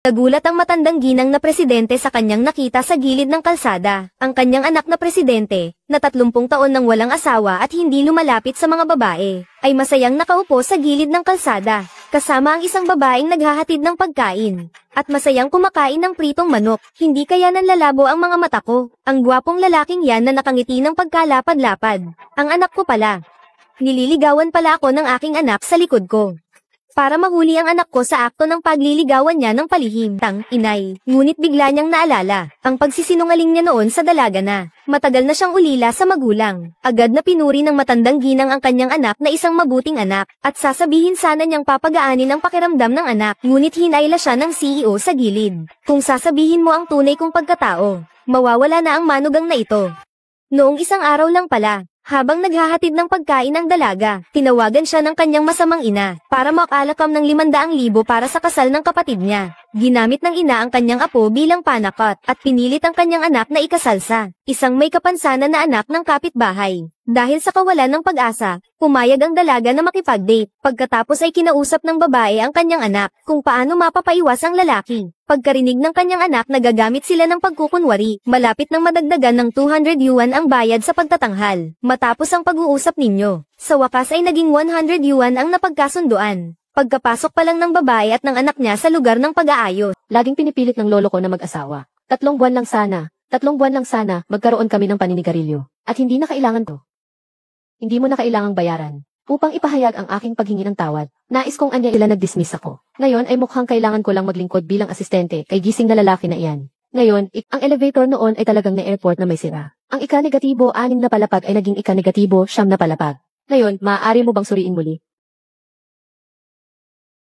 Nagulat ang matandang ginang na presidente sa kanyang nakita sa gilid ng kalsada. Ang kanyang anak na presidente, na 30 taon nang walang asawa at hindi lumalapit sa mga babae, ay masayang nakaupo sa gilid ng kalsada, kasama ang isang babaeng naghahatid ng pagkain, at masayang kumakain ng pritong manok. Hindi kaya nanlalabo ang mga mata ko. Ang gwapong lalaking yan na nakangiti ng pagkalapad-lapad. Ang anak ko pala. Nililigawan pala ako ng aking anak sa likod ko. Para mahuli ang anak ko sa akto ng pagliligawan niya ng palihim, inay. Ngunit bigla niyang naalala, ang pagsisinungaling niya noon sa dalaga na. Matagal na siyang ulila sa magulang. Agad na pinuri ng matandang ginang ang kanyang anak na isang mabuting anak, at sasabihin sana niyang papagaanin ang pakiramdam ng anak. Ngunit hinayla siya ng CEO sa gilid. Kung sasabihin mo ang tunay kong pagkatao, mawawala na ang manugang na ito. Noong isang araw lang pala, habang naghahatid ng pagkain ang dalaga, tinawagan siya ng kanyang masamang ina para makalakam ng 500,000 para sa kasal ng kapatid niya. Ginamit ng ina ang kanyang apo bilang panakot at pinilit ang kanyang anak na ikasal sa isang may kapansanan na anak ng kapitbahay. Dahil sa kawalan ng pag-asa, pumayag ang dalaga na makipag-date. Pagkatapos ay kinausap ng babae ang kanyang anak kung paano mapapaiwas ang lalaki. Pagkarinig ng kanyang anak na gagamit sila ng pagkukunwari, malapit nang madagdagan ng 200 yuan ang bayad sa pagtatanghal. Matapos ang pag-uusap ninyo, sa wakas ay naging 100 yuan ang napagkasunduan. Pagkapasok pa lang ng babae at ng anak niya sa lugar ng pag-aayos. Laging pinipilit ng lolo ko na mag-asawa. 3 buwan lang sana, 3 buwan lang sana, magkaroon kami ng paninigarilyo. At hindi na kailangan to. Hindi mo na kailangang bayaran. Upang ipahayag ang aking paghingi ng tawad, nais kong anya ila nag-dismiss ako. Ngayon ay mukhang kailangan ko lang maglingkod bilang asistente kay gising na lalaki na iyan. Ngayon, ang elevator noon ay talagang na airport na may sira. Ang ika-negatibo 6 na palapag ay naging ika-negatibo 9 na palapag. Ngayon, maaari mo bang suriin muli?